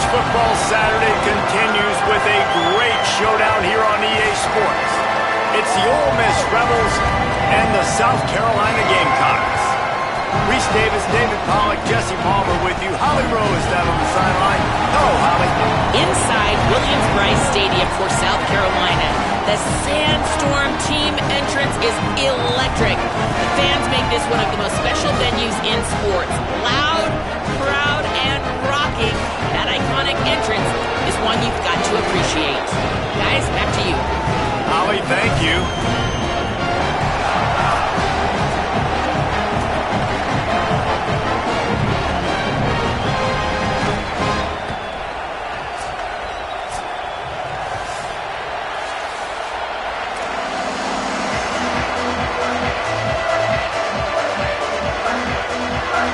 Football Saturday continues with a great showdown here on EA Sports. It's the Ole Miss Rebels and the South Carolina Gamecocks. Reese Davis, David Pollack, Jesse Palmer with you. Holly Rowe is down on the sideline. Hello, Holly. Inside Williams-Brice Stadium for South Carolina, the Sandstorm team entrance is electric. The fans make this one of the most special venues in sports. Loud, proud, and rocking. That iconic entrance is one you've got to appreciate. Guys, back to you. Holly, thank you.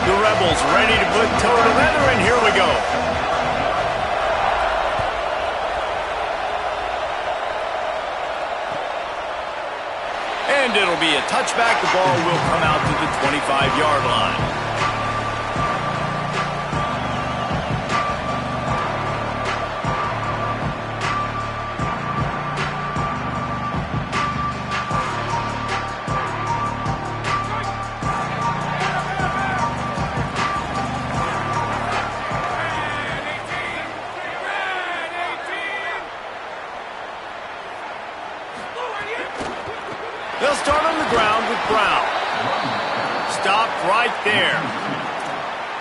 The Rebels ready to put toe to leather, and here we go. And it'll be a touchback. The ball will come out to the 25-yard line. They'll start on the ground with Brown. Stop right there.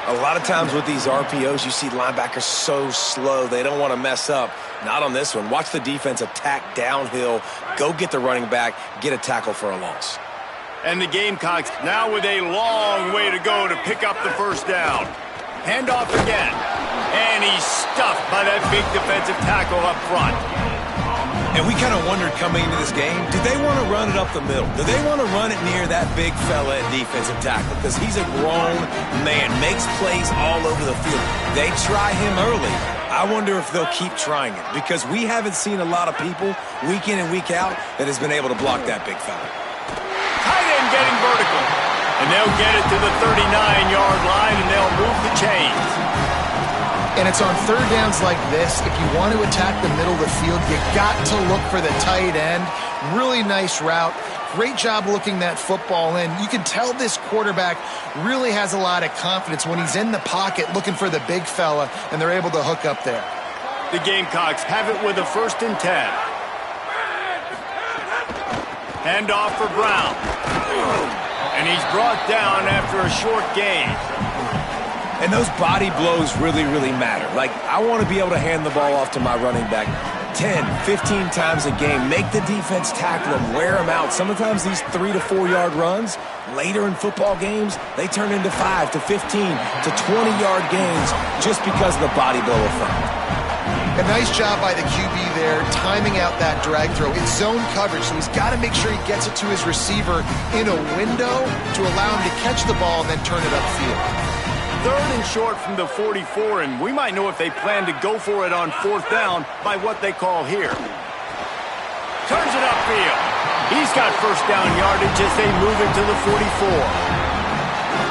A lot of times with these RPOs, you see linebackers so slow, they don't want to mess up. Not on this one. Watch the defense attack downhill, go get the running back, get a tackle for a loss. And the Gamecocks now with a long way to go to pick up the first down. Handoff again. And he's stuffed by that big defensive tackle up front. And we kind of wondered coming into this game, do they want to run it up the middle? Do they want to run it near that big fella at defensive tackle? Because he's a grown man, makes plays all over the field. They try him early. I wonder if they'll keep trying it, because we haven't seen a lot of people week in and week out that has been able to block that big fella. Tight end getting vertical. And they'll get it to the 39-yard line, and they'll move the chains. And it's on third downs like this, if you want to attack the middle of the field, you got to look for the tight end. Really nice route. Great job looking that football in. You can tell this quarterback really has a lot of confidence when he's in the pocket looking for the big fella, and they're able to hook up there. The Gamecocks have it with a 1st and 10. Handoff for Brown. And he's brought down after a short gain. And those body blows really, really matter. Like, I want to be able to hand the ball off to my running back 10, 15 times a game. Make the defense tackle him, wear him out. Sometimes these 3 to 4 yard runs, later in football games, they turn into 5 to 15 to 20-yard gains just because of the body blow effect. A nice job by the QB there, timing out that drag throw. It's zone coverage, so he's got to make sure he gets it to his receiver in a window to allow him to catch the ball and then turn it upfield. 3rd and short from the 44, and we might know if they plan to go for it on 4th down by what they call here. Turns it upfield. He's got first down yardage as they move it to the 44.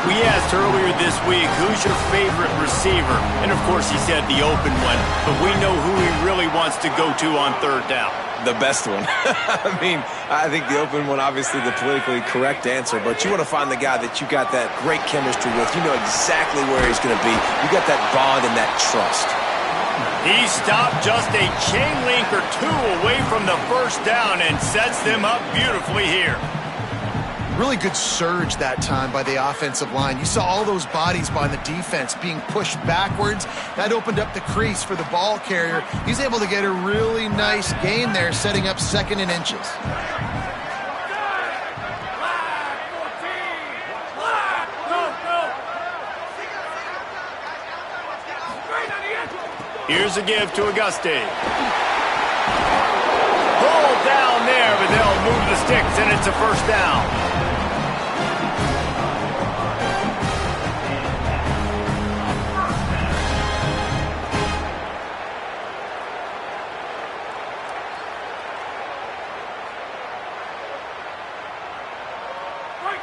We asked earlier this week, who's your favorite receiver? And, of course, he said the open one, but we know who he really wants to go to on 3rd down. The best one. I mean, I think the open one, obviously the politically correct answer, but you want to find the guy that you got that great chemistry with. You know exactly where he's going to be. You got that bond and that trust. He stopped just a chain link or 2 away from the first down and sets them up beautifully here. Really good surge that time by the offensive line. You saw all those bodies by the defense being pushed backwards. That opened up the crease for the ball carrier. He's able to get a really nice gain there, setting up 2nd and inches. Here's a give to Auguste. Pulled down there, but they'll move the sticks, and it's a first down.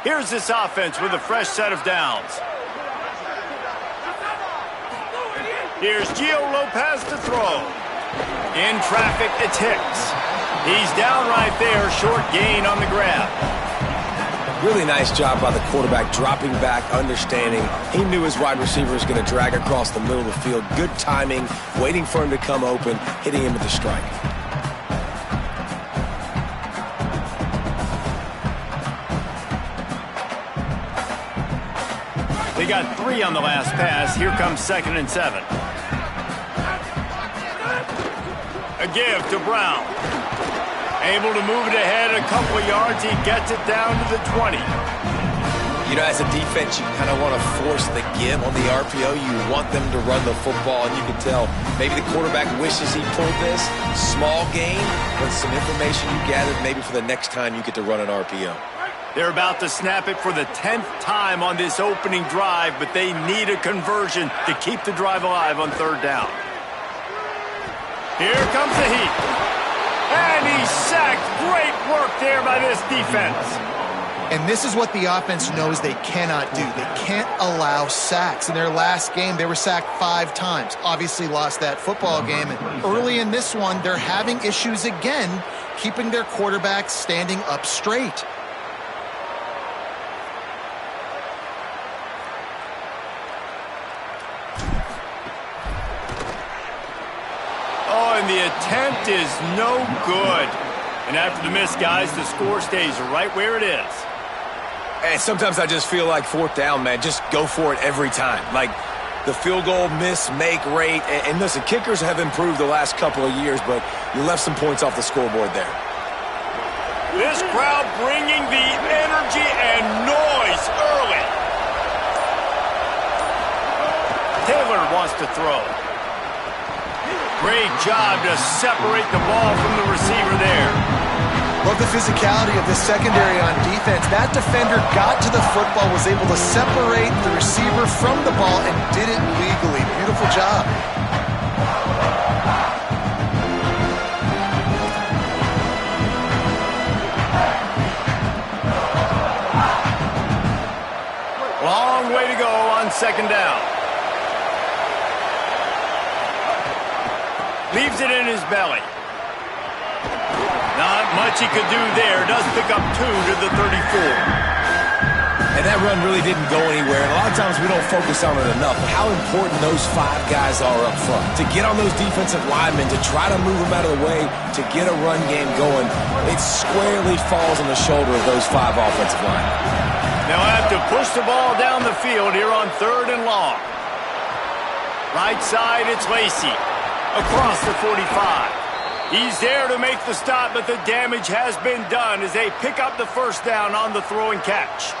Here's this offense with a fresh set of downs. Here's Gio Lopez to throw. In traffic, it's Hicks. He's down right there, short gain on the grab. Really nice job by the quarterback, dropping back, understanding. He knew his wide receiver was going to drag across the middle of the field. Good timing, waiting for him to come open, hitting him with the strike. They got 3 on the last pass. Here comes 2nd and 7. A give to Brown. Able to move it ahead a couple of yards. He gets it down to the 20. You know, as a defense, you kind of want to force the give on the RPO. You want them to run the football, and you can tell maybe the quarterback wishes he pulled this. Small gain, but some information you gathered maybe for the next time you get to run an RPO. They're about to snap it for the 10th time on this opening drive, but they need a conversion to keep the drive alive on 3rd down. Here comes the heat. And he's sacked. Great work there by this defense. And this is what the offense knows they cannot do. They can't allow sacks. In their last game, they were sacked 5 times. Obviously lost that football game. And early in this one, they're having issues again, keeping their quarterback standing up straight. Oh, and the attempt is no good. And after the miss, guys, the score stays right where it is. And sometimes I just feel like 4th down, man, just go for it every time. Like the field goal miss, make rate. And listen, kickers have improved the last couple of years, but you left some points off the scoreboard there. This crowd bringing the energy and noise early. Taylor wants to throw. Great job to separate the ball from the receiver there. Love the physicality of the secondary on defense. That defender got to the football, was able to separate the receiver from the ball, and did it legally. Beautiful job. Long way to go on 2nd down. Leaves it in his belly. Not much he could do there. Does pick up 2 to the 34. And that run really didn't go anywhere. And a lot of times we don't focus on it enough. But how important those 5 guys are up front. To get on those defensive linemen, to try to move them out of the way, to get a run game going, it squarely falls on the shoulder of those 5 offensive linemen. They'll have to push the ball down the field here on 3rd and long. Right side, it's Lacy. Across the 45. He's there to make the stop, but the damage has been done as they pick up the 1st down on the throw and catch.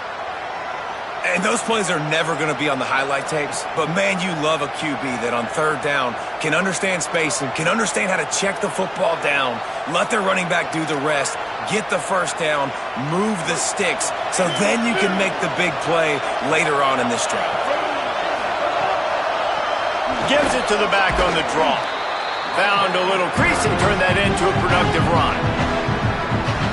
And those plays are never going to be on the highlight tapes, but man, you love a QB that on 3rd down can understand spacing, can understand how to check the football down, let their running back do the rest, get the 1st down, move the sticks, so then you can make the big play later on in this drive. Gives it to the back on the draw. Found a little crease and turned that into a productive run.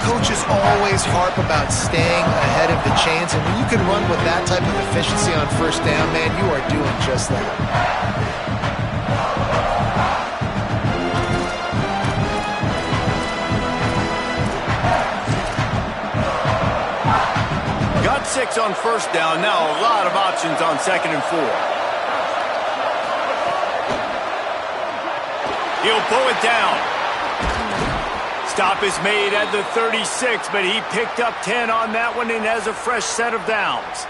Coaches always harp about staying ahead of the chains, and when you can run with that type of efficiency on 1st down, man, you are doing just that. Got 6 on 1st down. Now a lot of options on 2nd and 4. He'll pull it down. Stop is made at the 36, but he picked up 10 on that one and has a fresh set of downs.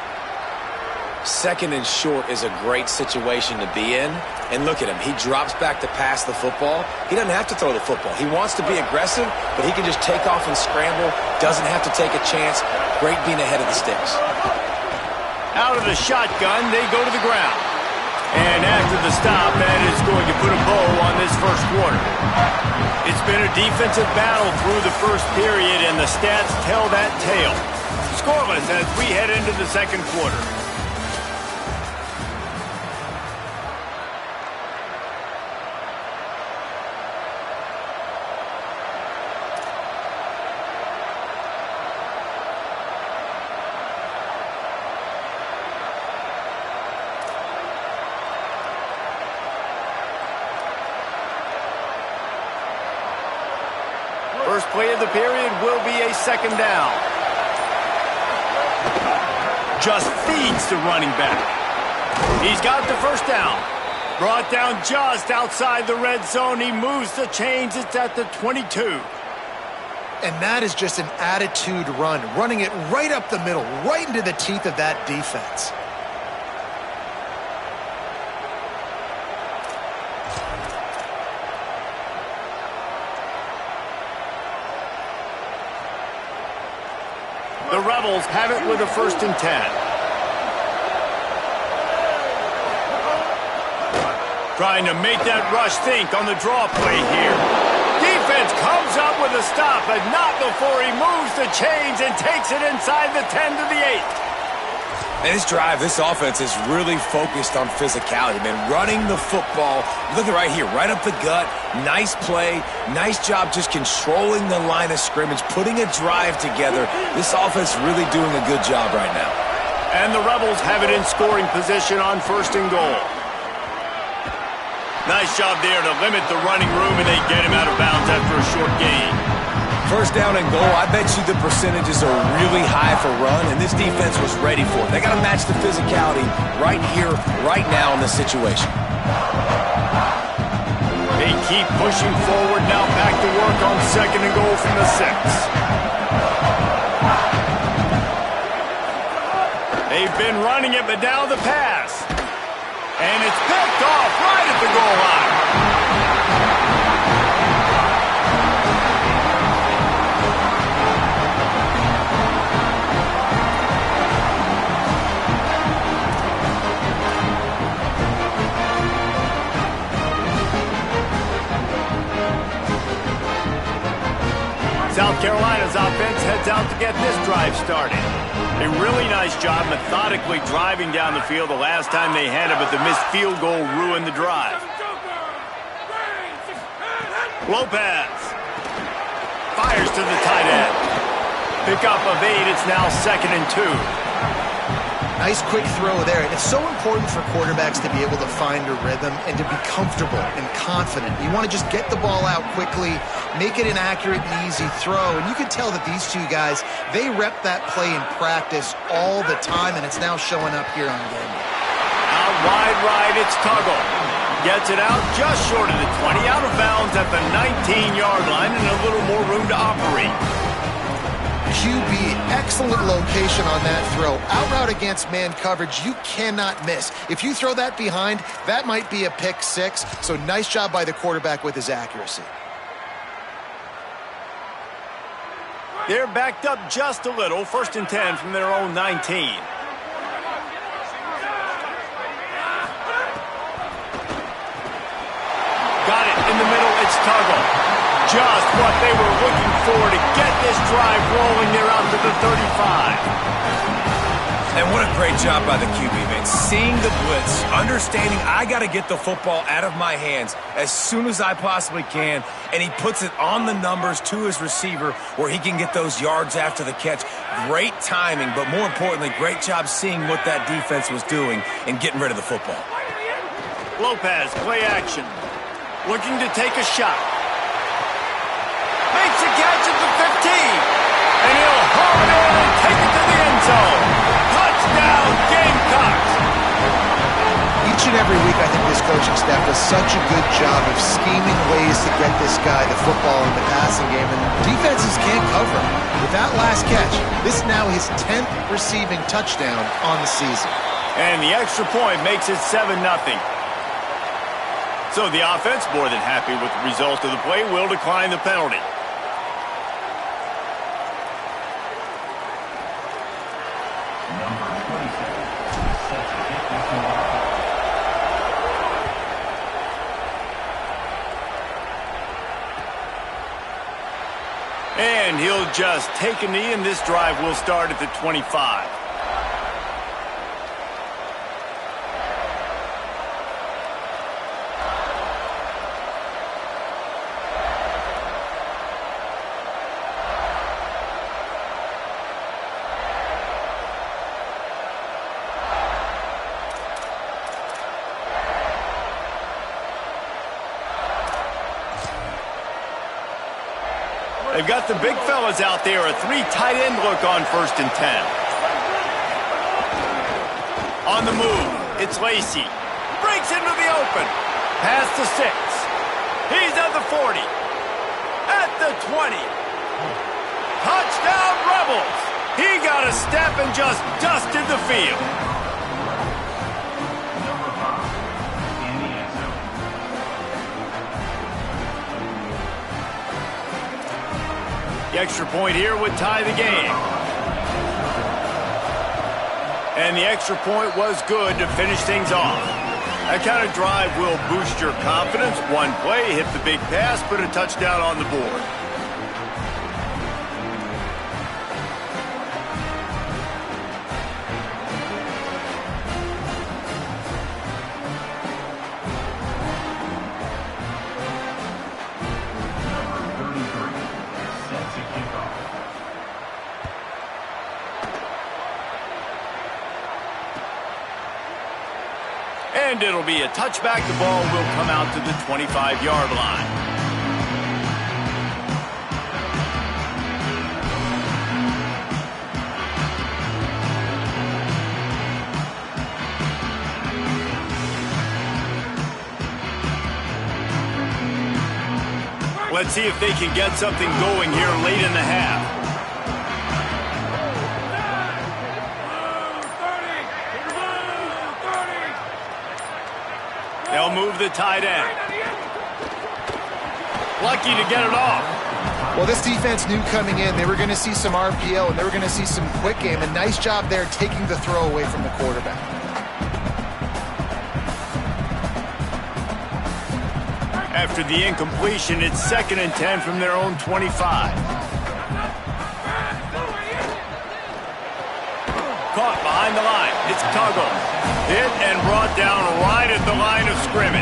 2nd and short is a great situation to be in. And look at him. He drops back to pass the football. He doesn't have to throw the football. He wants to be aggressive, but he can just take off and scramble. Doesn't have to take a chance. Great being ahead of the sticks. Out of the shotgun, they go to the ground. And after the stop, that is going to put a bow on this 1st quarter. It's been a defensive battle through the 1st period, and the stats tell that tale. Scoreless as we head into the 2nd quarter. first play of the period will be a second down. Just feeds the running back. He's got the first down. Brought down just outside the red zone. He moves the chains. It's at the 22. And that is just an attitude run, running it right up the middle, right into the teeth of that defense. The Rebels have it with a 1st and 10. Trying to make that rush think on the draw play here. Defense comes up with a stop, but not before he moves the chains and takes it inside the 10 to the 8. And this drive, this offense is really focused on physicality, man. Running the football, look at right here, right up the gut. Nice play, nice job just controlling the line of scrimmage, putting a drive together. This offense really doing a good job right now. And the Rebels have it in scoring position on 1st and goal. Nice job there to limit the running room, and they get him out of bounds after a short gain. 1st down and goal, I bet you the percentages are really high for run, and this defense was ready for it. They got to match the physicality right here, right now in this situation. They keep pushing forward, now back to work on 2nd and goal from the 6. They've been running it, but now the pass. And it's picked off right at the goal line. South Carolina's offense heads out to get this drive started. A really nice job methodically driving down the field the last time they had it, but the missed field goal ruined the drive. Lopez fires to the tight end. Pickup of 8. It's now 2nd and 2. Nice quick throw there. And it's so important for quarterbacks to be able to find a rhythm and to be comfortable and confident. You want to just get the ball out quickly, make it an accurate and easy throw. And you can tell that these two guys, they rep that play in practice all the time, and it's now showing up here on game. Out wide right, it's Tuggle. Gets it out just short of the 20, out of bounds at the 19-yard line, and a little more room to operate. QB, excellent location on that throw. Out route against man coverage, you cannot miss. If you throw that behind, that might be a pick 6. So nice job by the quarterback with his accuracy. They're backed up just a little. 1st and 10 from their own 19. Got it in the middle. It's Tuggle. Just what they were looking for to get this drive rolling. They're out to the 35. And what a great job by the QB, man. Seeing the blitz, understanding I got to get the football out of my hands as soon as I possibly can, and he puts it on the numbers to his receiver where he can get those yards after the catch. Great timing, but more importantly, great job seeing what that defense was doing and getting rid of the football. Lopez, play action. Looking to take a shot. Makes a catch at the 15. And he'll haul it in and take it to the end zone. Touchdown, Gamecocks. Each and every week, I think this coaching staff does such a good job of scheming ways to get this guy the football in the passing game, and defenses can't cover him. With that last catch, this is now his 10th receiving touchdown on the season. And the extra point makes it 7-0. So the offense, more than happy with the result of the play, will decline the penalty. And he'll just take a knee, and this drive will start at the 25. They've got the big fellas out there, a 3 tight end look on 1st and 10. On the move, it's Lacy. Breaks into the open. Past the 6. He's at the 40. At the 20. Touchdown, Rebels. He got a step and just dusted the field. The extra point here would tie the game. And the extra point was good to finish things off. That kind of drive will boost your confidence. One play, hit the big pass, put a touchdown on the board. And it'll be a touchback. The ball will come out to the 25-yard line. Let's see if they can get something going here late in the half. They'll move the tight end. Lucky to get it off. Well, this defense knew coming in they were going to see some RPO and they were going to see some quick game. A nice job there taking the throw away from the quarterback. After the incompletion, it's 2nd and 10 from their own 25. Caught behind the line. It's Tuggle. Hit and brought down right at the line of scrimmage.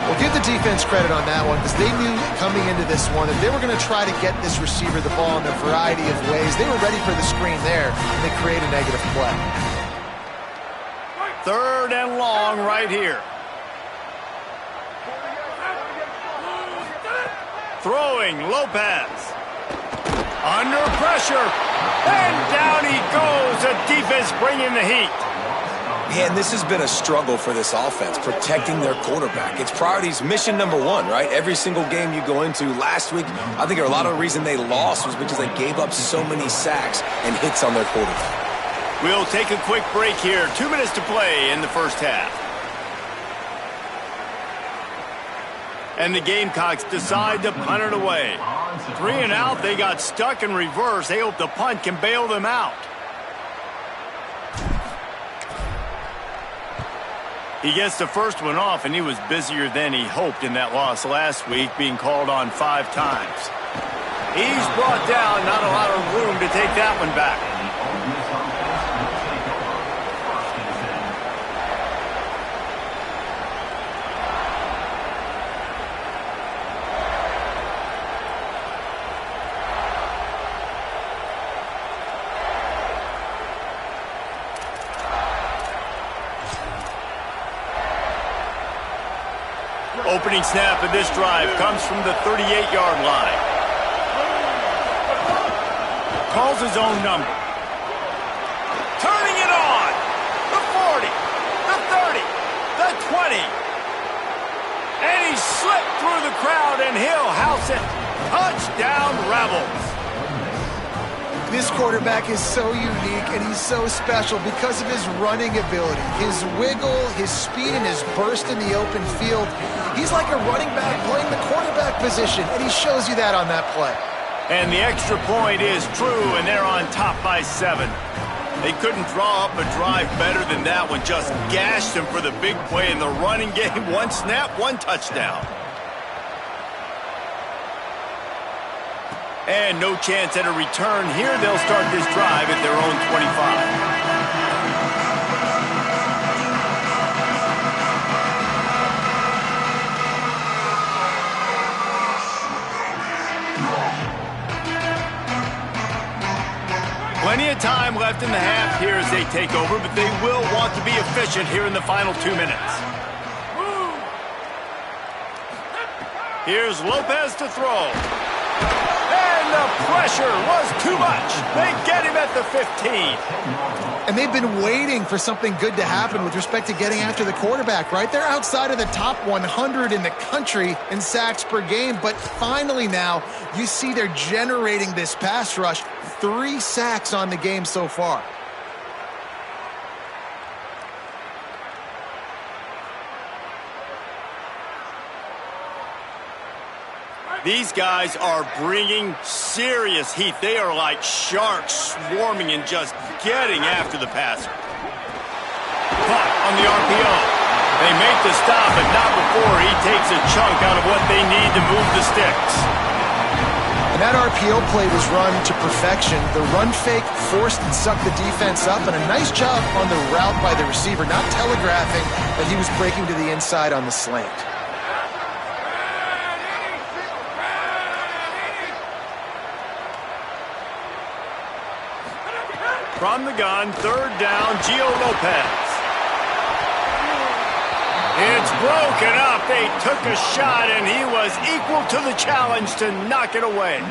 Well, give the defense credit on that one because they knew coming into this one that they were going to try to get this receiver the ball in a variety of ways. They were ready for the screen there, and they create a negative play. 3rd and long right here. Throwing, Lopez. Under pressure. And down he goes. The defense bringing the heat. Man, this has been a struggle for this offense, protecting their quarterback. It's priorities, mission number 1, right? Every single game you go into. Last week, I think a lot of the reason they lost was because they gave up so many sacks and hits on their quarterback. We'll take a quick break here. 2 minutes to play in the first half. And the Gamecocks decide to punt it away. 3 and out, they got stuck in reverse. They hope the punt can bail them out. He gets the first one off, and he was busier than he hoped in that loss last week, being called on 5 times. He's brought down, not a lot of room to take that one back. Opening snap of this drive comes from the 38-yard line. Calls his own number. Turning it on. The 40, the 30, the 20. And he slipped through the crowd, and he'll house it. Touchdown, Rebels. This quarterback is so unique and he's so special because of his running ability, his wiggle, his speed, and his burst in the open field. He's like a running back playing the quarterback position, and he shows you that on that play. And the extra point is true, and they're on top by 7. They couldn't draw up a drive better than that one. Just gashed them for the big play in the running game. 1 snap, 1 touchdown. And no chance at a return here. They'll start this drive at their own 25. Plenty of time left in the half here as they take over, but they will want to be efficient here in the final 2 minutes. Here's Lopez to throw. And the pressure was too much. They get him at the 15. And they've been waiting for something good to happen with respect to getting after the quarterback, right? They're outside of the top 100 in the country in sacks per game, but finally now you see they're generating this pass rush. 3 sacks on the game so far. These guys are bringing serious heat. They are like sharks swarming and just getting after the passer. Punt on the RPO. They make the stop, but not before he takes a chunk out of what they need to move the sticks. And that RPO play was run to perfection. The run fake forced and sucked the defense up, and a nice job on the route by the receiver, not telegraphing that he was breaking to the inside on the slant. From the gun, 3rd down, Gio Lopez. It's broken up. They took a shot, and he was equal to the challenge to knock it away.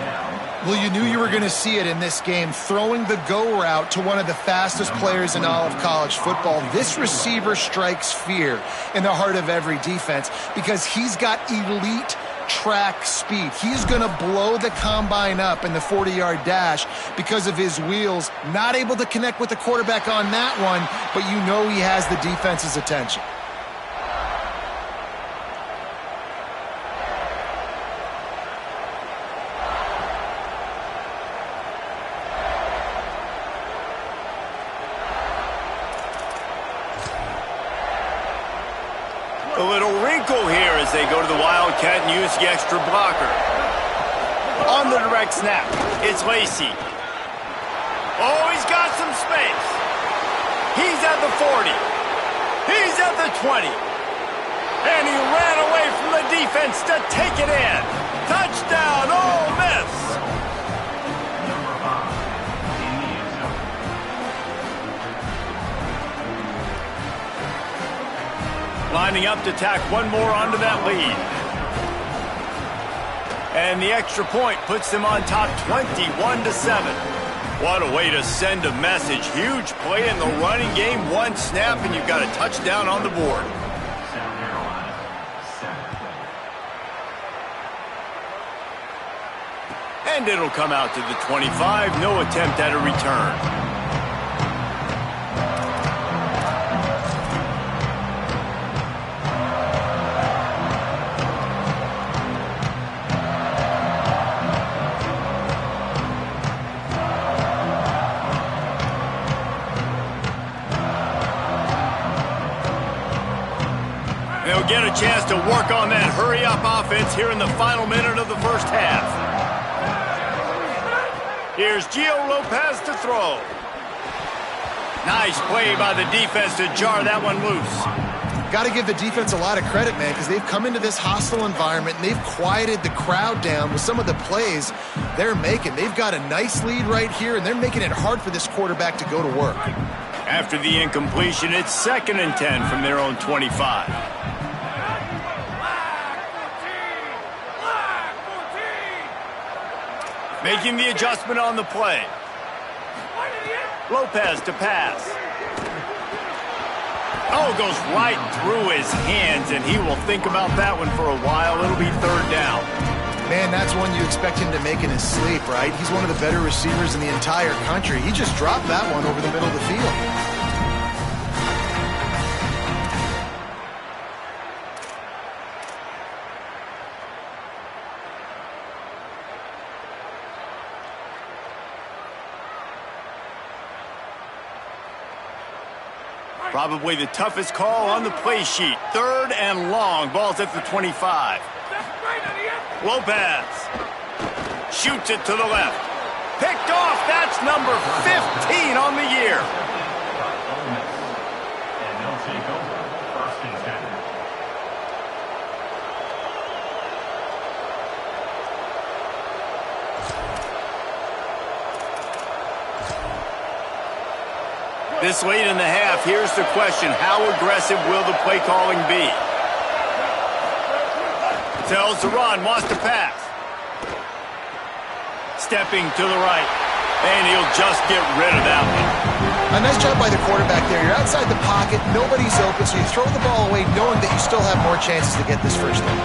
Well, you knew you were going to see it in this game, throwing the go route to one of the fastest players in all of college football. This receiver strikes fear in the heart of every defense because he's got elite track speed. He's going to blow the combine up in the 40-yard dash because of his wheels. Not able to connect with the quarterback on that one, but you know he has the defense's attention. A little wrinkle here as they go to the Wildcat and use the extra blocker. On the direct snap, it's Lacey. Oh, he's got some space. He's at the 40. He's at the 20. And he ran away from the defense to take it in. Touchdown, Ole Miss. Lining up to tack one more onto that lead. And the extra point puts them on top 21-7. What a way to send a message. Huge play in the running game. 1 snap and you've got a touchdown on the board. And it'll come out to the 25. No attempt at a return. They'll get a chance to work on that hurry-up offense here in the final minute of the first half. Here's Gio Lopez to throw. Nice play by the defense to jar that one loose. Got to give the defense a lot of credit, man, because they've come into this hostile environment and they've quieted the crowd down with some of the plays they're making. They've got a nice lead right here, and they're making it hard for this quarterback to go to work. After the incompletion, it's 2nd and 10 from their own 25. Making the adjustment on the play. Lopez to pass. Oh, goes right through his hands, and he will think about that one for a while. It'll be 3rd down. Man, that's one you expect him to make in his sleep, right? He's one of the better receivers in the entire country. He just dropped that one over the middle of the field. Probably the toughest call on the play sheet. 3rd and long. Ball's at the 25. Lopez shoots it to the left. Picked off. That's number 15 on the year. This late in the half, here's the question. How aggressive will the play calling be? Tells to run, wants to pass. Stepping to the right. And he'll just get rid of that one. A nice job by the quarterback there. You're outside the pocket, nobody's open, so you throw the ball away knowing that you still have more chances to get this first down.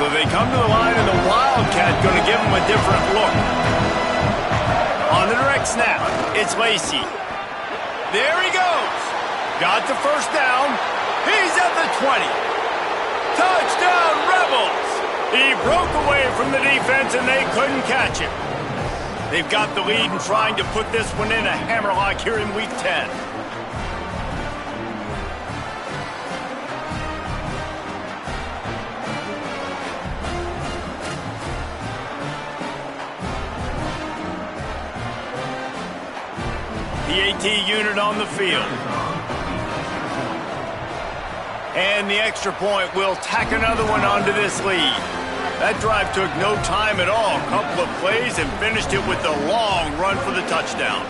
So they come to the line, and the Wildcat going to give him a different look. On the direct snap, it's Lacey. There he goes. Got the first down. He's at the 20. Touchdown, Rebels. He broke away from the defense, and they couldn't catch him. They've got the lead and trying to put this one in a hammerlock here in Week 10. The AT unit on the field. And the extra point will tack another one onto this lead. That drive took no time at all. A couple of plays and finished it with a long run for the touchdown.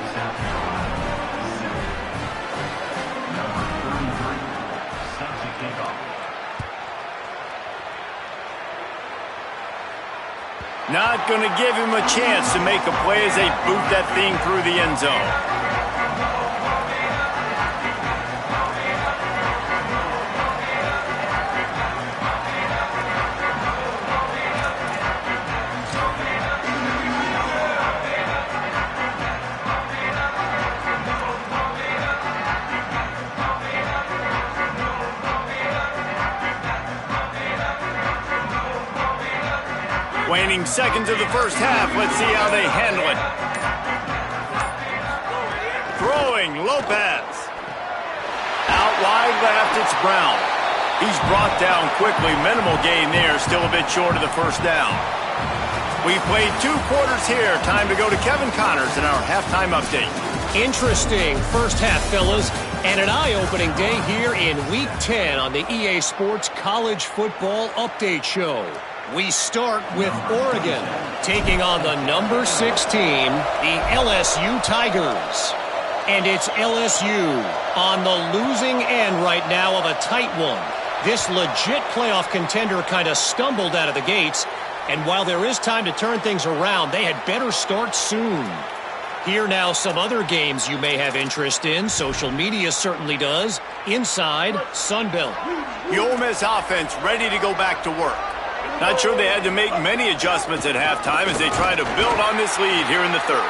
Not going to give him a chance to make a play as they boot that thing through the end zone. Waning seconds of the first half. Let's see how they handle it. Throwing, Lopez. Out wide left, it's Brown. He's brought down quickly. Minimal gain there. Still a bit short of the first down. We played 2 quarters here. Time to go to Kevin Connors in our halftime update. Interesting first half, fellas, and an eye-opening day here in Week 10 on the EA Sports College Football Update Show. We start with Oregon, taking on the number 6 team, the LSU Tigers. And it's LSU on the losing end right now of a tight one. This legit playoff contender kind of stumbled out of the gates, and while there is time to turn things around, they had better start soon. Here now some other games you may have interest in. Social media certainly does. Inside Sunbelt. The Ole Miss offense ready to go back to work. Not sure they had to make many adjustments at halftime as they try to build on this lead here in the third.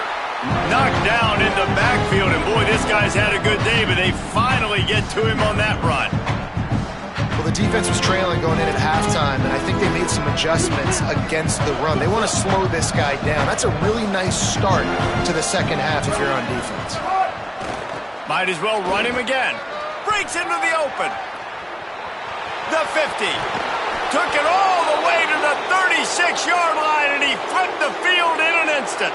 Knocked down in the backfield, and boy, this guy's had a good day, but they finally get to him on that run. Well, the defense was trailing going in at halftime, and I think they made some adjustments against the run. They want to slow this guy down. That's a really nice start to the second half if you're on defense. Might as well run him again. Breaks into the open. The 50. Took it all the way to the 36-yard line, and he flipped the field in an instant.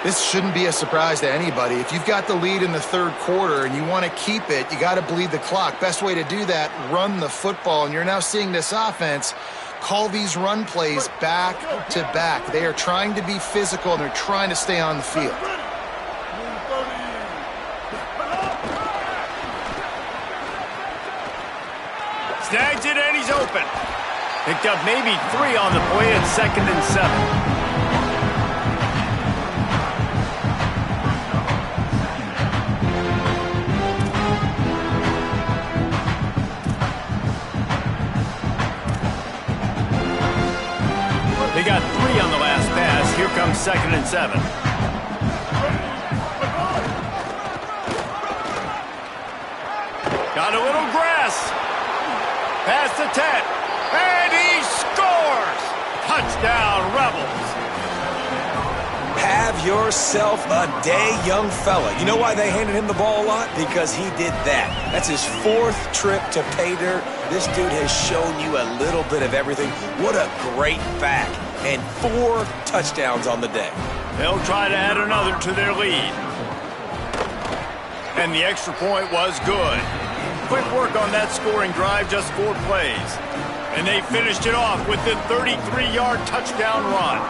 This shouldn't be a surprise to anybody. If you've got the lead in the third quarter and you want to keep it, you got to bleed the clock. Best way to do that, run the football. And you're now seeing this offense call these run plays back to back. They are trying to be physical, and they're trying to stay on the field. Snags it, and he's open. Picked up maybe 3 on the play at 2nd and 7. They got 3 on the last pass. Here comes 2nd and 7. Got a little grass. Past the 10. And he scores! Touchdown, Rebels. Have yourself a day, young fella. You know why they handed him the ball a lot? Because he did that. That's his 4th trip to pay dirt. This dude has shown you a little bit of everything. What a great back. And 4 touchdowns on the day. They'll try to add another to their lead. And the extra point was good. Quick work on that scoring drive, just 4 plays. And they finished it off with the 33-yard touchdown run.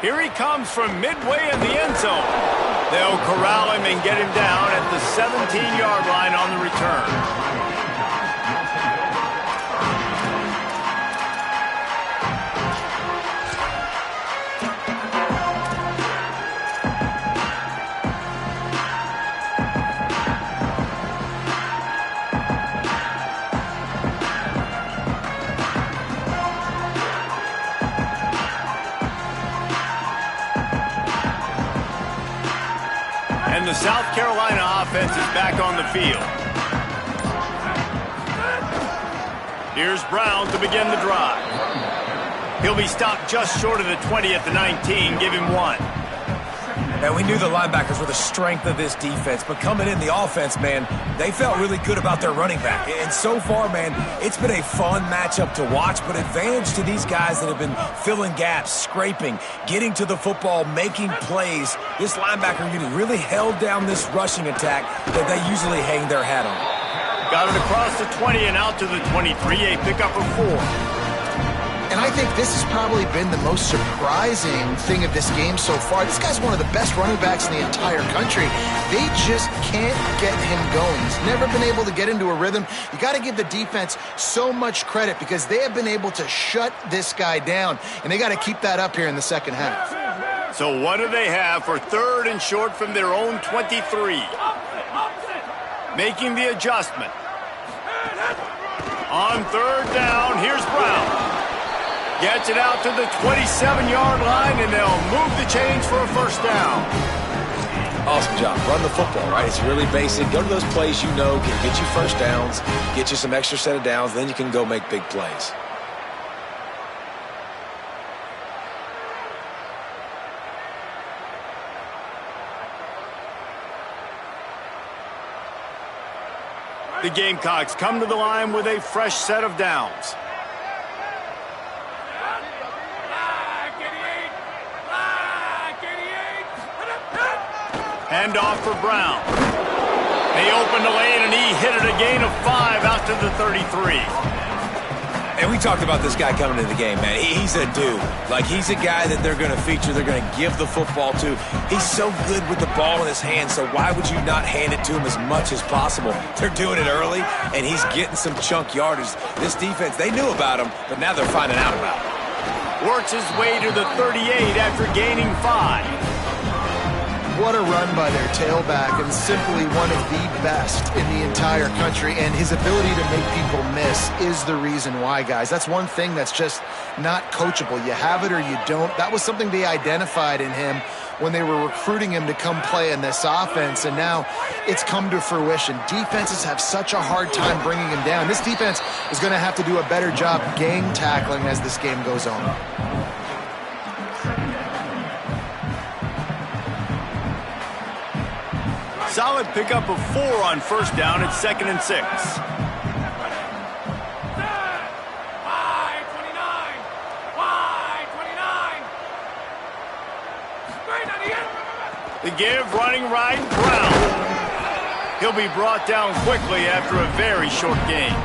Here he comes from midway in the end zone. They'll corral him and get him down at the 17-yard line on the return. And the South Carolina offense is back on the field. Here's Brown to begin the drive. He'll be stopped just short of the 20 at the 19. Give him 1. And we knew the linebackers were the strength of this defense, but coming in the offense, man, they felt really good about their running back. And so far, man, it's been a fun matchup to watch, but advantage to these guys that have been filling gaps, scraping, getting to the football, making plays. This linebacker unit really held down this rushing attack that they usually hang their hat on. Got it across the 20 and out to the 23, a pickup of 4. And I think this has probably been the most surprising thing of this game so far. This guy's one of the best running backs in the entire country. They just can't get him going. He's never been able to get into a rhythm. You got to give the defense so much credit because they have been able to shut this guy down. And they got to keep that up here in the second half. So what do they have for 3rd and short from their own 23? Making the adjustment. On 3rd down, here's Brown. Gets it out to the 27-yard line, and they'll move the chains for a first down. Awesome job. Run the football, right? It's really basic. Go to those plays you know can get you first downs, get you some extra set of downs, then you can go make big plays. The Gamecocks come to the line with a fresh set of downs. Hand off for Brown. They opened the lane, and he hit it a gain of 5 out to the 33. And we talked about this guy coming into the game, man. He's a dude. Like, he's a guy that they're going to feature, they're going to give the football to. He's so good with the ball in his hand, so why would you not hand it to him as much as possible? They're doing it early, and he's getting some chunk yardage. This defense, they knew about him, but now they're finding out about him. Works his way to the 38 after gaining 5. What a run by their tailback, and simply one of the best in the entire country. And his ability to make people miss is the reason why, guys. That's one thing that's just not coachable. You have it or you don't. That was something they identified in him when they were recruiting him to come play in this offense, and now it's come to fruition. Defenses have such a hard time bringing him down. This defense is going to have to do a better job gang tackling as this game goes on. Solid pickup of 4 on first down at 2nd and 6. The give, running right, Brown. He'll be brought down quickly after a very short gain.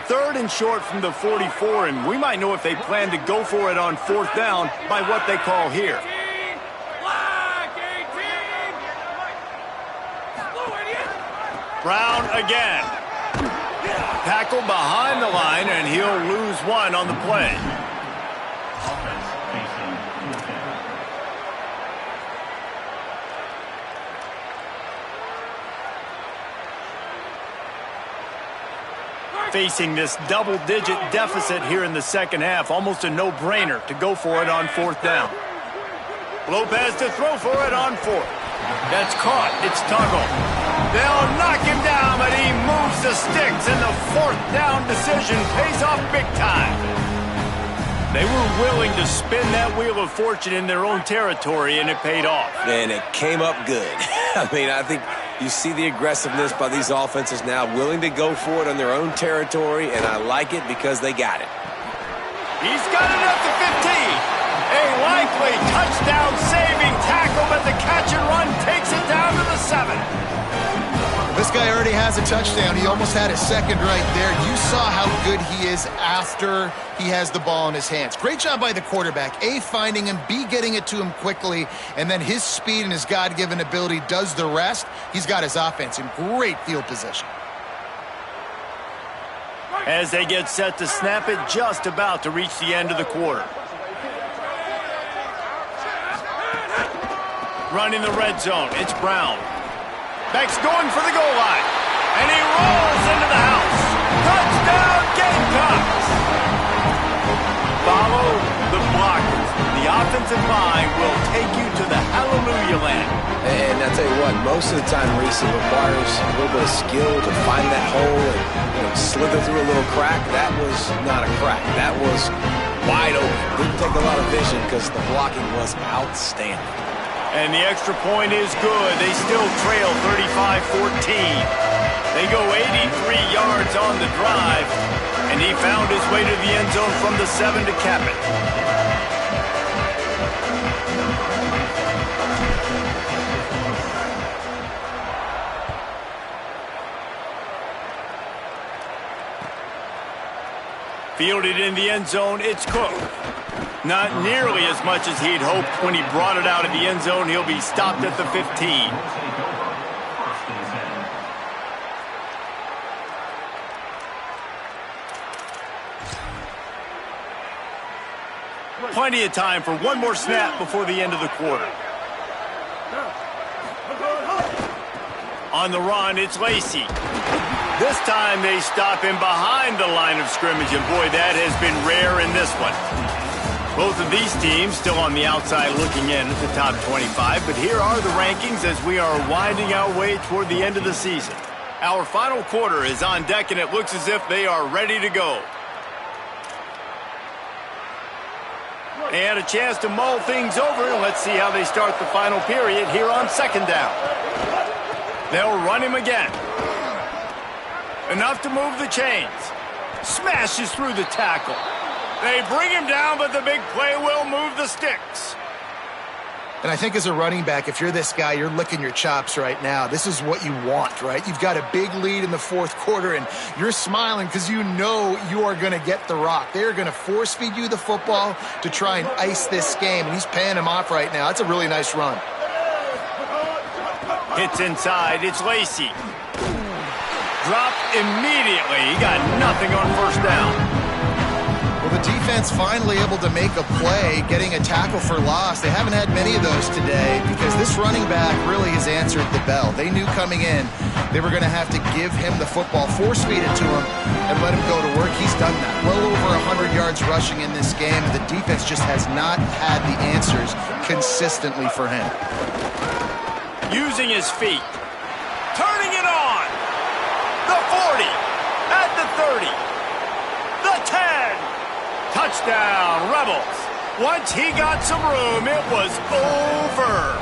Third and short from the 44, and we might know if they plan to go for it on 4th down by what they call here. Brown again. Tackle behind the line, and he'll lose 1 on the play. Facing this double-digit deficit here in the second half, almost a no-brainer to go for it on 4th down. Lopez to throw for it on 4th. That's caught. It's Tuggle. They'll knock him down, but he moves the sticks, and the 4th down decision pays off big time. They were willing to spin that wheel of fortune in their own territory, and it paid off. And it came up good. I mean, I think you see the aggressiveness by these offenses now, willing to go for it on their own territory, and I like it because they got it. He's got it at the 15, A likely touchdown-saving tackle, but the catch and run takes it down to the 7. This guy already has a touchdown. He almost had a second right there. You saw how good he is after he has the ball in his hands. Great job by the quarterback. A, finding him, B, getting it to him quickly, and then his speed and his God-given ability does the rest. He's got his offense in great field position. As they get set to snap it, just about to reach the end of the quarter. Running the red zone, it's Brown. Beck's going for the goal line. And he rolls into the house. Touchdown, Gamecocks! Follow the blockers. The offensive line will take you to the hallelujah land. And I'll tell you what, most of the time, Reese, it requires a little bit of skill to find that hole and slither through a little crack. That was not a crack. That was wide open. Didn't take a lot of vision because the blocking was outstanding. And the extra point is good. They still trail 35-14. They go 83 yards on the drive, and he found his way to the end zone from the 7 to cap it. Fielded in the end zone, it's Cook. Not nearly as much as he'd hoped when he brought it out of the end zone. He'll be stopped at the 15. Plenty of time for one more snap before the end of the quarter. On the run, it's Lacey. This time they stop him behind the line of scrimmage, and boy, that has been rare in this one. Both of these teams still on the outside looking in at the top 25, but here are the rankings as we are winding our way toward the end of the season. Our final quarter is on deck, and it looks as if they are ready to go. They had a chance to mull things over. Let's see how they start the final period here on second down. They'll run him again. Enough to move the chains. Smashes through the tackle. They bring him down, but the big play will move the sticks. And I think as a running back, if you're this guy, you're licking your chops right now. This is what you want, right? You've got a big lead in the fourth quarter, and you're smiling because you know you are going to get the rock. They're going to force feed you the football to try and ice this game, and he's paying him off right now. That's a really nice run. Hits inside. It's Lacey. Dropped immediately. He got nothing on first down. Well, the defense finally able to make a play, getting a tackle for loss. They haven't had many of those today because this running back really has answered the bell. They knew coming in they were going to have to give him the football, force feed it to him, and let him go to work. He's done that. Well over 100 yards rushing in this game. The defense just has not had the answers consistently for him. Using his feet. Turning it on. The 40. At the 30. The 10. Touchdown, Rebels. Once he got some room, it was over.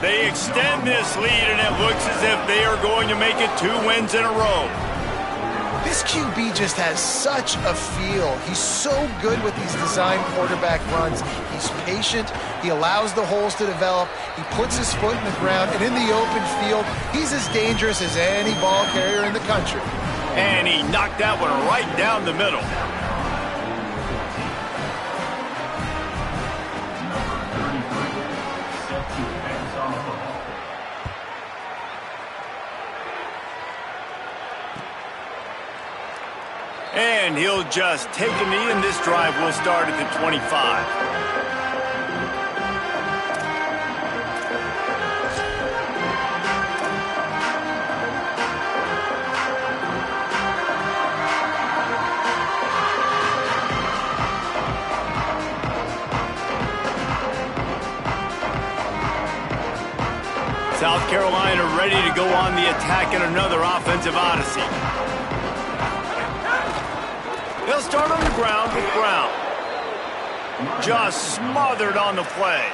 They extend this lead, and it looks as if they are going to make it 2 wins in a row. This QB just has such a feel. He's so good with these design quarterback runs. He's patient. He allows the holes to develop. He puts his foot in the ground, and in the open field, he's as dangerous as any ball carrier in the country. And he knocked that one right down the middle. And he'll just take a knee, and this drive will start at the 25. South Carolina ready to go on the attack in another offensive odyssey. They'll start on the ground with Brown. Just smothered on the play.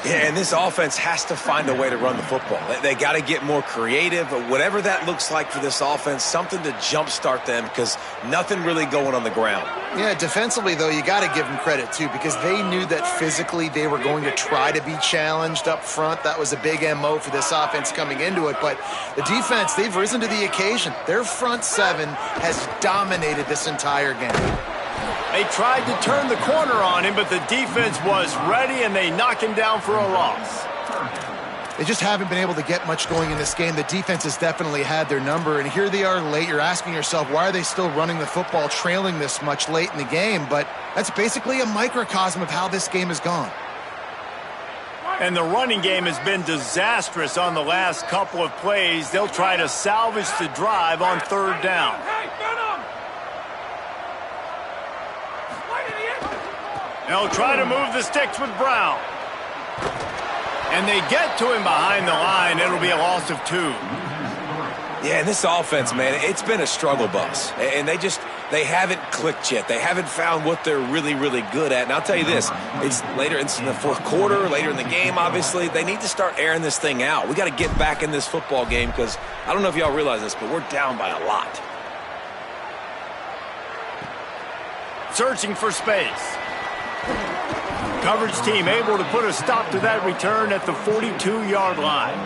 Yeah, and this offense has to find a way to run the football. They got to get more creative, whatever that looks like for this offense, something to jumpstart them because nothing really going on the ground. Yeah, defensively, though, you got to give them credit, too, because they knew that physically they were going to try to be challenged up front. That was a big MO for this offense coming into it. But the defense, they've risen to the occasion. Their front seven has dominated this entire game. They tried to turn the corner on him, but the defense was ready, and they knock him down for a loss. They just haven't been able to get much going in this game. The defense has definitely had their number, and here they are late. You're asking yourself, why are they still running the football, trailing this much late in the game? But that's basically a microcosm of how this game has gone. And the running game has been disastrous on the last couple of plays. They'll try to salvage the drive on third down. They'll try to move the sticks with Brown. And they get to him behind the line. It'll be a loss of 2. Yeah, and this offense, man, it's been a struggle bus. And they haven't clicked yet. They haven't found what they're really, really good at. And I'll tell you this, it's in the fourth quarter, later in the game, obviously. They need to start airing this thing out. We got to get back in this football game because I don't know if y'all realize this, but we're down by a lot. Searching for space. Coverage team able to put a stop to that return at the 42-yard line.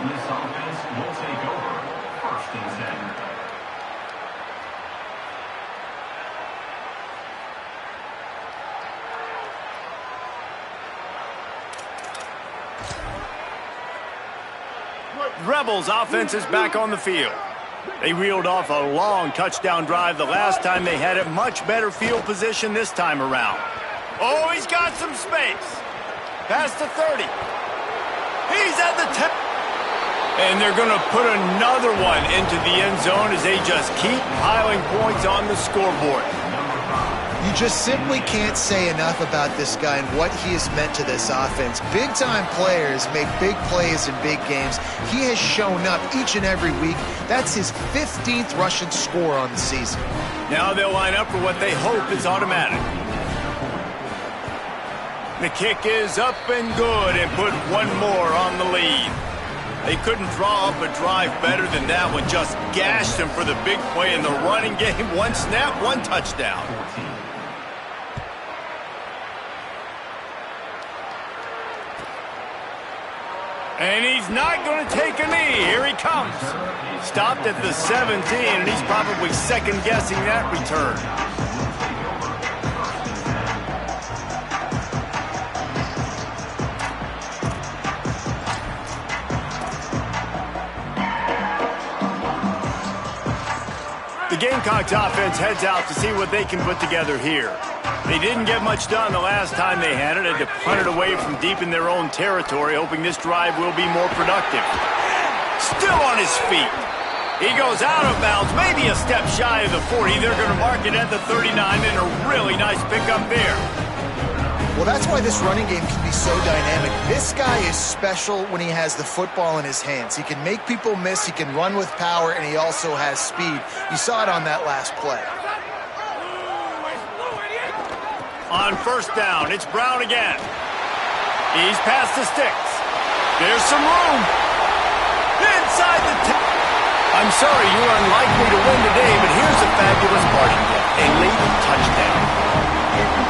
Rebels offense is back on the field. They reeled off a long touchdown drive the last time they had it. Much better field position this time around. Oh, he's got some space. Past the 30. He's at the 10. And they're going to put another one into the end zone as they just keep piling points on the scoreboard. You just simply can't say enough about this guy and what he has meant to this offense. Big-time players make big plays in big games. He has shown up each and every week. That's his 15th rushing score on the season. Now they'll line up for what they hope is automatic. The kick is up and good and put one more on the lead. They couldn't draw up a drive better than that one. Just gashed him for the big play in the running game. One snap, one touchdown. And he's not going to take a knee. Here he comes. Stopped at the 17, and he's probably second-guessing that return. The Gamecocks offense heads out to see what they can put together here. They didn't get much done the last time they had it. Had to punt it away from deep in their own territory, hoping this drive will be more productive. Still on his feet. He goes out of bounds, maybe a step shy of the 40. They're going to mark it at the 39, and a really nice pickup there. Well, that's why this running game can be so dynamic. This guy is special when he has the football in his hands. He can make people miss, he can run with power, and he also has speed. You saw it on that last play. On first down, it's Brown again. He's past the sticks. There's some room. Inside the 10. I'm sorry you're unlikely to win today, but here's a fabulous parting gift. A late touchdown.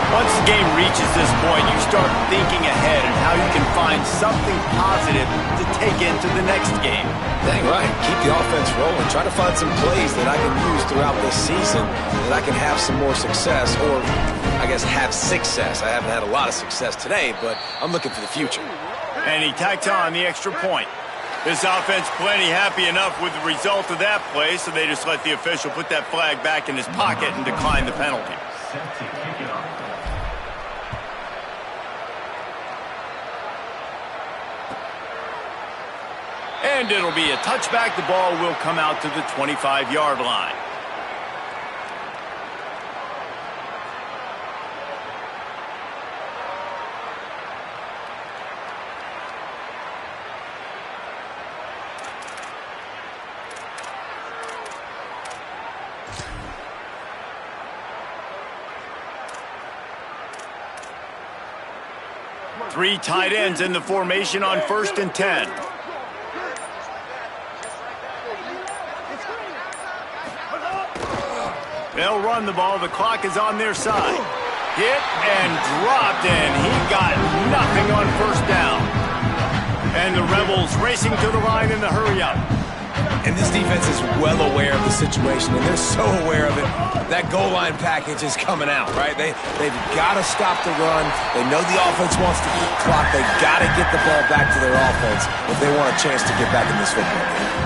Once the game reaches this point, you start thinking ahead and how you can find something positive to take into the next game. Dang right. Keep the offense rolling. Try to find some plays that I can use throughout this season that I can have some more success, or I guess have success. I haven't had a lot of success today, but I'm looking for the future. And he tacks on the extra point. This offense plenty happy enough with the result of that play, so they just let the official put that flag back in his pocket and decline the penalty. And it'll be a touchback. The ball will come out to the 25-yard line. Three tight ends in the formation on 1st and 10. They'll run the ball. The clock is on their side. Hit and dropped, and he got nothing on 1st down. And the Rebels racing to the line in the hurry-up. And this defense is well aware of the situation, and they're so aware of it. That goal line package is coming out, right? They've got to stop the run. They know the offense wants to eat clock. They've got to get the ball back to their offense if they want a chance to get back in this football game.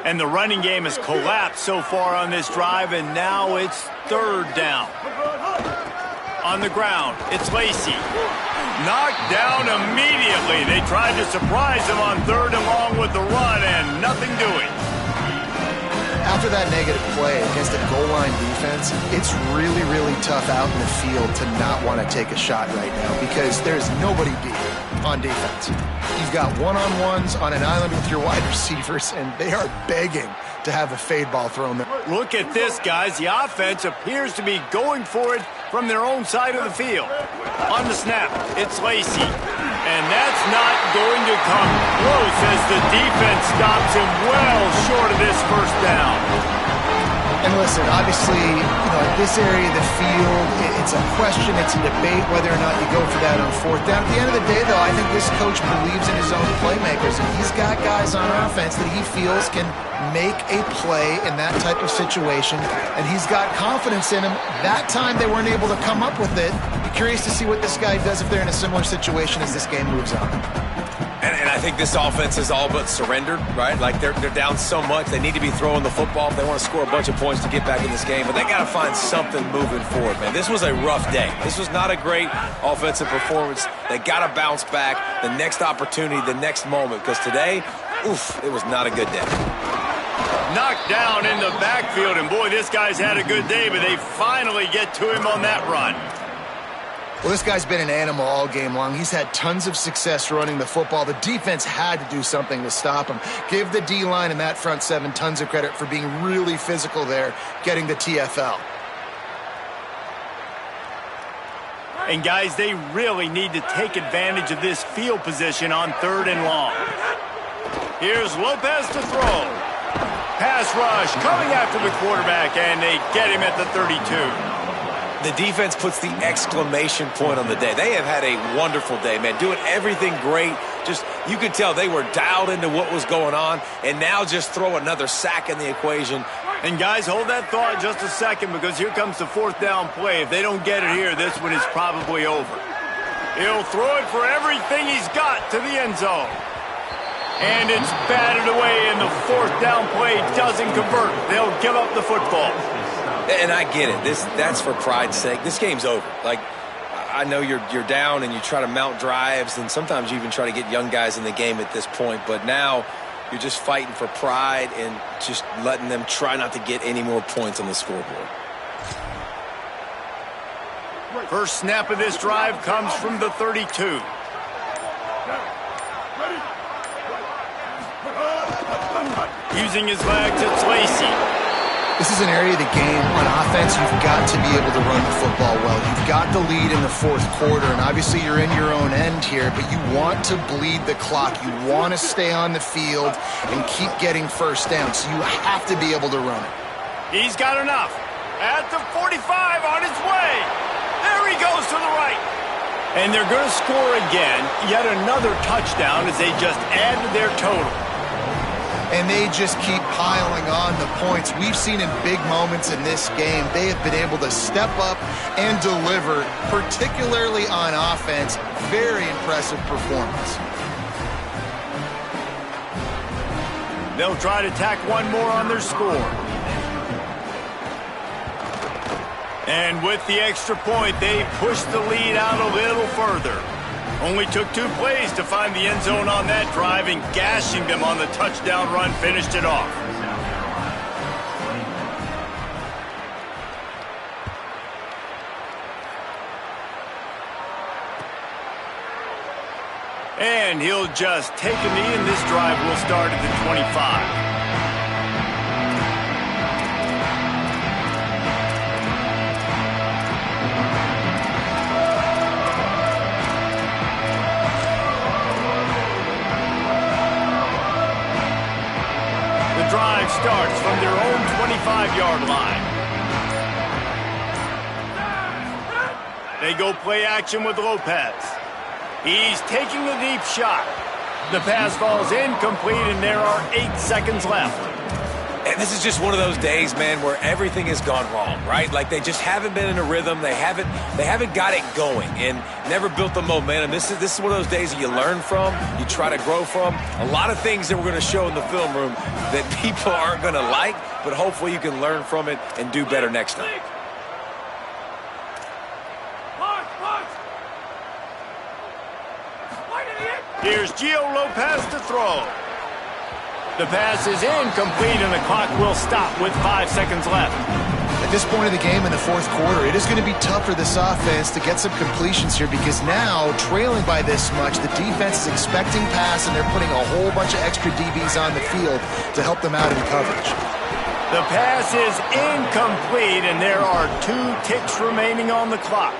And the running game has collapsed so far on this drive, and now it's 3rd down. On the ground, it's Lacey. Knocked down immediately. They tried to surprise him on 3rd and long with the run, and nothing doing. After that negative play against a goal line defense, it's really, really tough out in the field to not want to take a shot right now because there's nobody deep on defense. You've got one-on-ones on an island with your wide receivers, and they are begging to have a fade ball thrown there. Look at this, guys. The offense appears to be going for it from their own side of the field. On the snap, it's Lacey. And that's not going to come close as the defense stops him well short of this 1st down. And listen, obviously, at this area of the field, it's a question, it's a debate whether or not you go for that on 4th down. At the end of the day, though, I think this coach believes in his own playmakers, and he's got guys on offense that he feels can make a play in that type of situation, and he's got confidence in him. That time they weren't able to come up with it. Be curious to see what this guy does if they're in a similar situation as this game moves on. And I think this offense is all but surrendered, right? Like they're down so much. They need to be throwing the football if they want to score a bunch of points to get back in this game. But they got to find something moving forward, man. This was a rough day. This was not a great offensive performance. They got to bounce back the next opportunity, the next moment. Because today, it was not a good day. Knocked down in the backfield. And, boy, this guy's had a good day, but they finally get to him on that run. Well, this guy's been an animal all game long. He's had tons of success running the football. The defense had to do something to stop him. Give the D-line and that front seven tons of credit for being really physical there, getting the TFL. And, guys, they really need to take advantage of this field position on 3rd and long. Here's Lopez to throw. Pass rush coming after the quarterback, and they get him at the 32. The defense puts the exclamation point on the day. They have had a wonderful day, man, doing everything great. Just, you could tell they were dialed into what was going on, and now just throw another sack in the equation. And, guys, hold that thought just a second because here comes the 4th down play. If they don't get it here, this one is probably over. He'll throw it for everything he's got to the end zone. And it's batted away, and the 4th down play doesn't convert. They'll give up the football. And I get it. That's for pride's sake. This game's over. Like, I know you're down and you try to mount drives, and sometimes you even try to get young guys in the game at this point. But now you're just fighting for pride and just letting them try not to get any more points on the scoreboard. First snap of this drive comes from the 32. Using his legs, it's Lacey. This is an area of the game on offense you've got to be able to run the football well. You've got the lead in the 4th quarter, and obviously you're in your own end here, but you want to bleed the clock. You want to stay on the field and keep getting 1st down, so you have to be able to run it. He's got enough. At the 45 on his way. There he goes to the right. And they're going to score again. Yet another touchdown as they just add to their total. And they just keep piling on the points. We've seen in big moments in this game, they have been able to step up and deliver, particularly on offense. Very impressive performance. They'll try to tack one more on their score. And with the extra point, they push the lead out a little further. Only took 2 plays to find the end zone on that drive, and gashing them on the touchdown run finished it off. And he'll just take a knee, and this drive will start at the 25. The drive starts from their own 25-yard line. They go play action with Lopez. He's taking a deep shot. The pass falls incomplete, and there are 8 seconds left. And this is just one of those days, man, where everything has gone wrong, right? Like they just haven't been in a rhythm. They haven't got it going and never built the momentum. This is one of those days that you learn from, you try to grow from. A lot of things that we're going to show in the film room that people aren't going to like, but hopefully you can learn from it and do better next time. Here's Gio Lopez to throw. The pass is incomplete, and the clock will stop with 5 seconds left. At this point of the game in the fourth quarter, it is going to be tough for this offense to get some completions here because now, trailing by this much, the defense is expecting pass, and they're putting a whole bunch of extra DBs on the field to help them out in coverage. The pass is incomplete, and there are 2 ticks remaining on the clock.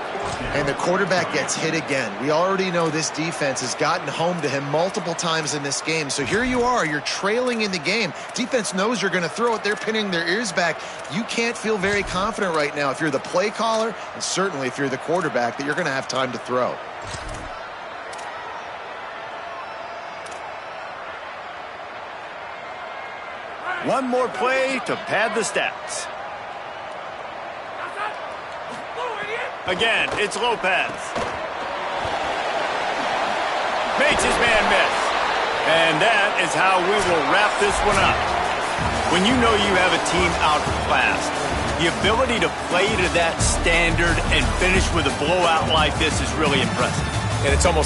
And the quarterback gets hit again. We already know this defense has gotten home to him multiple times in this game. So here you are, you're trailing in the game. Defense knows you're going to throw it. They're pinning their ears back. You can't feel very confident right now if you're the play caller, and certainly if you're the quarterback, that you're going to have time to throw. One more play to pad the stats. Again, it's Lopez. Makes his man miss. And that is how we will wrap this one up. When you know you have a team outclassed, the ability to play to that standard and finish with a blowout like this is really impressive. And it's almost